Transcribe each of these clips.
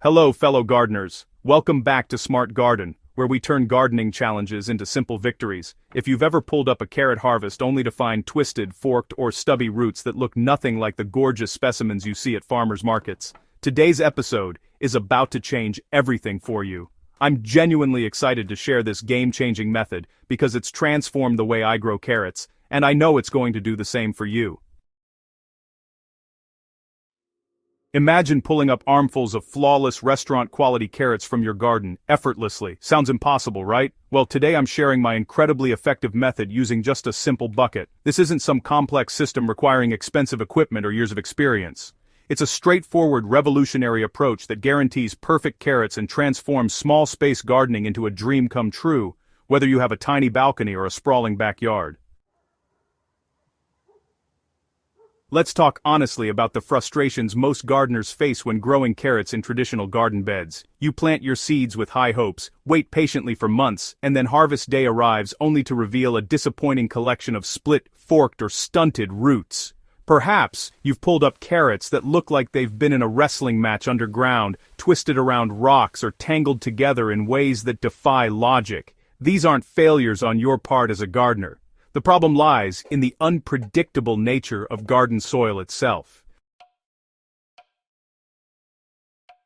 Hello, fellow gardeners. Welcome back to Smart Garden, where we turn gardening challenges into simple victories. If you've ever pulled up a carrot harvest only to find twisted, forked, or stubby roots that look nothing like the gorgeous specimens you see at farmers markets, today's episode is about to change everything for you. I'm genuinely excited to share this game-changing method because it's transformed the way I grow carrots, and I know it's going to do the same for you. Imagine pulling up armfuls of flawless restaurant-quality carrots from your garden, effortlessly. Sounds impossible, right? Well, today I'm sharing my incredibly effective method using just a simple bucket. This isn't some complex system requiring expensive equipment or years of experience. It's a straightforward, revolutionary approach that guarantees perfect carrots and transforms small-space gardening into a dream come true, whether you have a tiny balcony or a sprawling backyard. Let's talk honestly about the frustrations most gardeners face when growing carrots in traditional garden beds. You plant your seeds with high hopes, wait patiently for months, and then harvest day arrives only to reveal a disappointing collection of split, forked, or stunted roots. Perhaps you've pulled up carrots that look like they've been in a wrestling match underground, twisted around rocks, or tangled together in ways that defy logic. These aren't failures on your part as a gardener. The problem lies in the unpredictable nature of garden soil itself.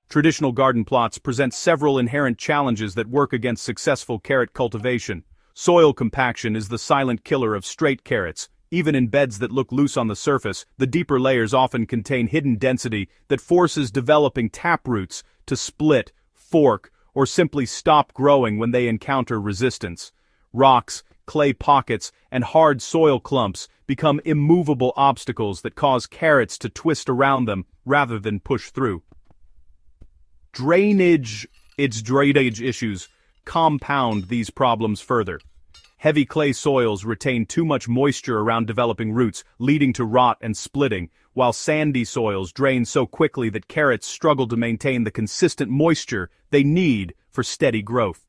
Traditional garden plots present several inherent challenges that work against successful carrot cultivation. Soil compaction is the silent killer of straight carrots. Even in beds that look loose on the surface, the deeper layers often contain hidden density that forces developing taproots to split, fork, or simply stop growing when they encounter resistance. Rocks, clay pockets, and hard soil clumps become immovable obstacles that cause carrots to twist around them rather than push through. Drainage issues compound these problems further. Heavy clay soils retain too much moisture around developing roots, leading to rot and splitting, while sandy soils drain so quickly that carrots struggle to maintain the consistent moisture they need for steady growth.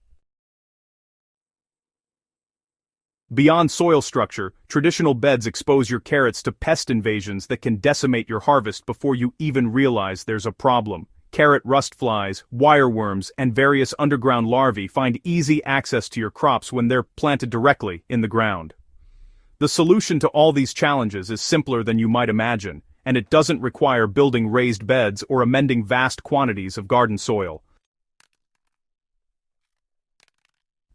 Beyond soil structure, traditional beds expose your carrots to pest invasions that can decimate your harvest before you even realize there's a problem. Carrot rust flies, wireworms, and various underground larvae find easy access to your crops when they're planted directly in the ground. The solution to all these challenges is simpler than you might imagine, and it doesn't require building raised beds or amending vast quantities of garden soil.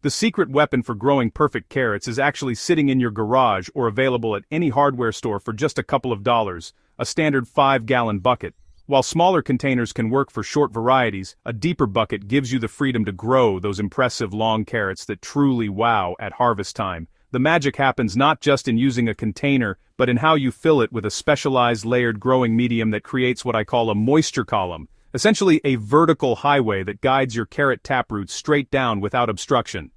The secret weapon for growing perfect carrots is actually sitting in your garage or available at any hardware store for just a couple of dollars, a standard 5-gallon bucket. While smaller containers can work for short varieties, a deeper bucket gives you the freedom to grow those impressive long carrots that truly wow at harvest time. The magic happens not just in using a container, but in how you fill it with a specialized layered growing medium that creates what I call a moisture column. Essentially a vertical highway that guides your carrot taproots straight down without obstruction.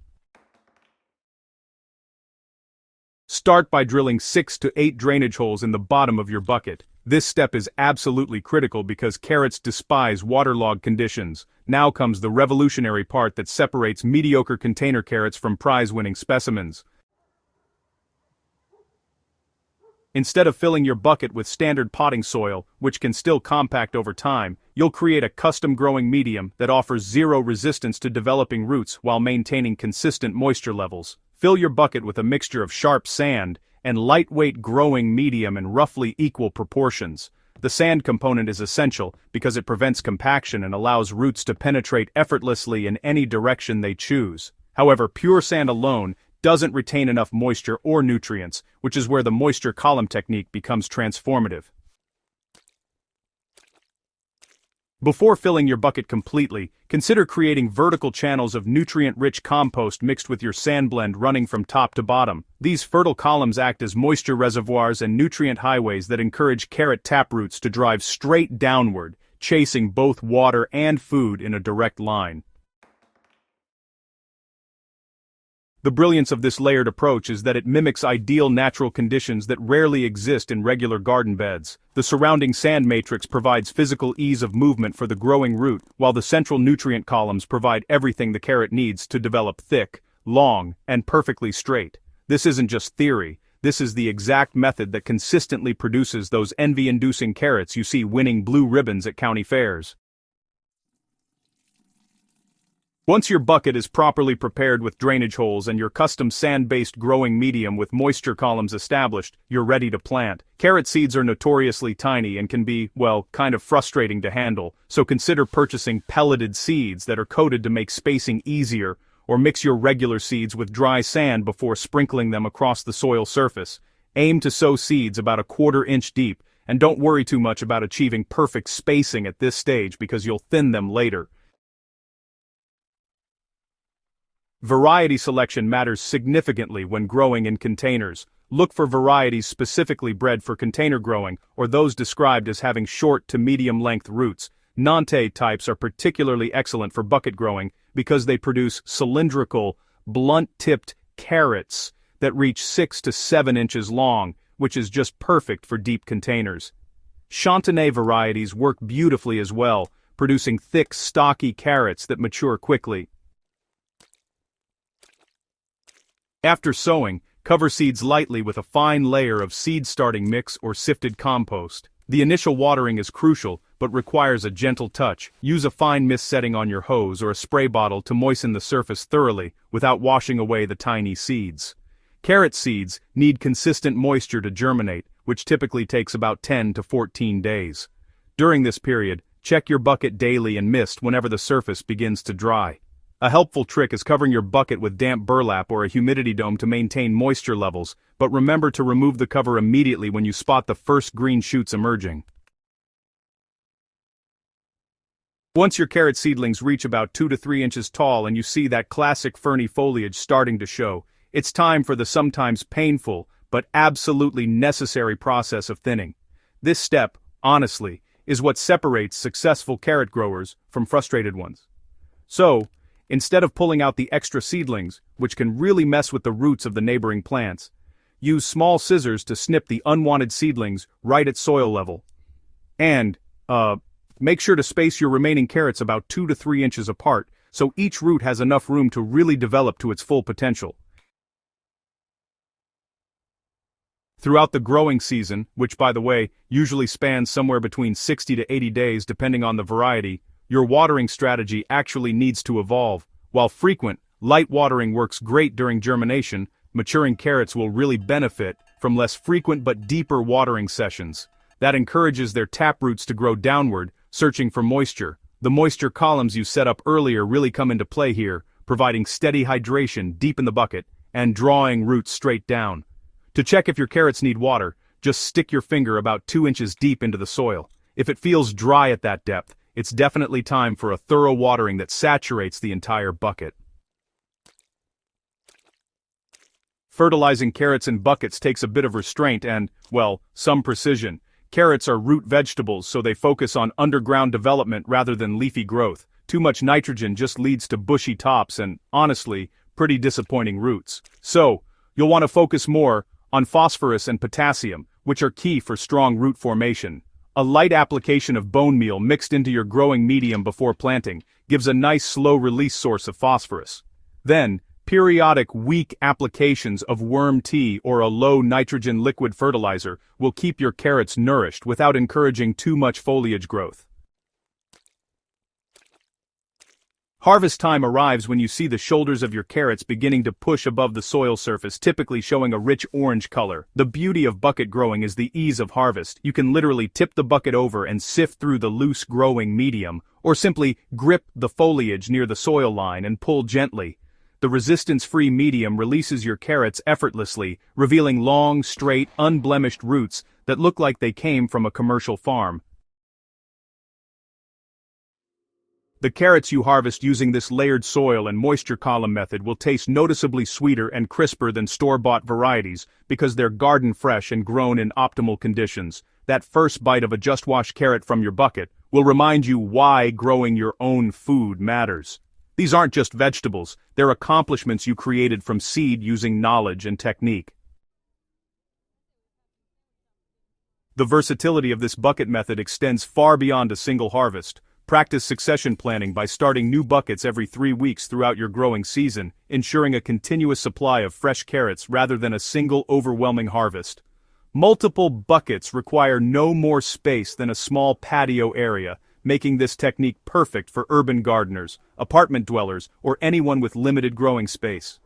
Start by drilling 6 to 8 drainage holes in the bottom of your bucket. This step is absolutely critical because carrots despise waterlogged conditions. Now comes the revolutionary part that separates mediocre container carrots from prize-winning specimens. Instead of filling your bucket with standard potting soil, which can still compact over time, you'll create a custom growing medium that offers zero resistance to developing roots while maintaining consistent moisture levels. Fill your bucket with a mixture of sharp sand and lightweight growing medium in roughly equal proportions. The sand component is essential because it prevents compaction and allows roots to penetrate effortlessly in any direction they choose. However, pure sand alone doesn't retain enough moisture or nutrients, which is where the moisture column technique becomes transformative. Before filling your bucket completely, consider creating vertical channels of nutrient-rich compost mixed with your sand blend running from top to bottom. These fertile columns act as moisture reservoirs and nutrient highways that encourage carrot taproots to drive straight downward, chasing both water and food in a direct line. The brilliance of this layered approach is that it mimics ideal natural conditions that rarely exist in regular garden beds. The surrounding sand matrix provides physical ease of movement for the growing root, while the central nutrient columns provide everything the carrot needs to develop thick, long, and perfectly straight. This isn't just theory. This is the exact method that consistently produces those envy-inducing carrots you see winning blue ribbons at county fairs. Once your bucket is properly prepared with drainage holes and your custom sand-based growing medium with moisture columns established, you're ready to plant. Carrot seeds are notoriously tiny and can be, well, kind of frustrating to handle, so consider purchasing pelleted seeds that are coated to make spacing easier, or mix your regular seeds with dry sand before sprinkling them across the soil surface. Aim to sow seeds about a 1/4 inch deep, and don't worry too much about achieving perfect spacing at this stage because you'll thin them later. Variety selection matters significantly when growing in containers. Look for varieties specifically bred for container growing, or those described as having short to medium-length roots. Nantes types are particularly excellent for bucket growing because they produce cylindrical, blunt-tipped carrots that reach 6 to 7 inches long, which is just perfect for deep containers. Chantenay varieties work beautifully as well, producing thick, stocky carrots that mature quickly. After sowing, cover seeds lightly with a fine layer of seed starting mix or sifted compost. The initial watering is crucial, but requires a gentle touch. Use a fine mist setting on your hose or a spray bottle to moisten the surface thoroughly without washing away the tiny seeds. Carrot seeds need consistent moisture to germinate, which typically takes about 10 to 14 days. During this period, check your bucket daily and mist whenever the surface begins to dry. A helpful trick is covering your bucket with damp burlap or a humidity dome to maintain moisture levels, but remember to remove the cover immediately when you spot the first green shoots emerging. Once your carrot seedlings reach about 2 to 3 inches tall and you see that classic ferny foliage starting to show, it's time for the sometimes painful, but absolutely necessary process of thinning. This step, honestly, is what separates successful carrot growers from frustrated ones. So, instead of pulling out the extra seedlings, which can really mess with the roots of the neighboring plants, use small scissors to snip the unwanted seedlings right at soil level. And, make sure to space your remaining carrots about 2 to 3 inches apart, so each root has enough room to really develop to its full potential. Throughout the growing season, which by the way, usually spans somewhere between 60 to 80 days depending on the variety, your watering strategy actually needs to evolve. While frequent, light watering works great during germination, maturing carrots will really benefit from less frequent but deeper watering sessions. That encourages their taproots to grow downward, searching for moisture. The moisture columns you set up earlier really come into play here, providing steady hydration deep in the bucket and drawing roots straight down. To check if your carrots need water, just stick your finger about 2 inches deep into the soil. If it feels dry at that depth, it's definitely time for a thorough watering that saturates the entire bucket. Fertilizing carrots in buckets takes a bit of restraint and, well, some precision. Carrots are root vegetables, so they focus on underground development rather than leafy growth. Too much nitrogen just leads to bushy tops and, honestly, pretty disappointing roots. So, you'll want to focus more on phosphorus and potassium, which are key for strong root formation. A light application of bone meal mixed into your growing medium before planting gives a nice slow-release source of phosphorus. Then, periodic weak applications of worm tea or a low-nitrogen liquid fertilizer will keep your carrots nourished without encouraging too much foliage growth. Harvest time arrives when you see the shoulders of your carrots beginning to push above the soil surface, typically showing a rich orange color. The beauty of bucket growing is the ease of harvest. You can literally tip the bucket over and sift through the loose growing medium, or simply grip the foliage near the soil line and pull gently. The resistance-free medium releases your carrots effortlessly, revealing long, straight, unblemished roots that look like they came from a commercial farm. The carrots you harvest using this layered soil and moisture column method will taste noticeably sweeter and crisper than store-bought varieties because they're garden fresh and grown in optimal conditions. That first bite of a just-washed carrot from your bucket will remind you why growing your own food matters. These aren't just vegetables, they're accomplishments you created from seed using knowledge and technique. The versatility of this bucket method extends far beyond a single harvest. Practice succession planning by starting new buckets every 3 weeks throughout your growing season, ensuring a continuous supply of fresh carrots rather than a single overwhelming harvest. Multiple buckets require no more space than a small patio area, making this technique perfect for urban gardeners, apartment dwellers, or anyone with limited growing space.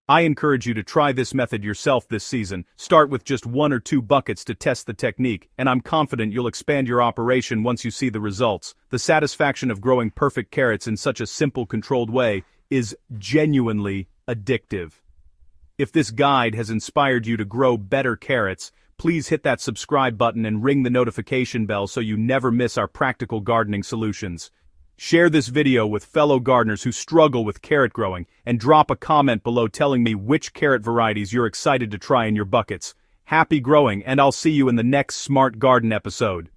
I encourage you to try this method yourself this season. Start with just 1 or 2 buckets to test the technique, and I'm confident you'll expand your operation once you see the results. The satisfaction of growing perfect carrots in such a simple, controlled way is genuinely addictive. If this guide has inspired you to grow better carrots, please hit that subscribe button and ring the notification bell so you never miss our practical gardening solutions. Share this video with fellow gardeners who struggle with carrot growing, and drop a comment below telling me which carrot varieties you're excited to try in your buckets. Happy growing, and I'll see you in the next Smart Garden episode.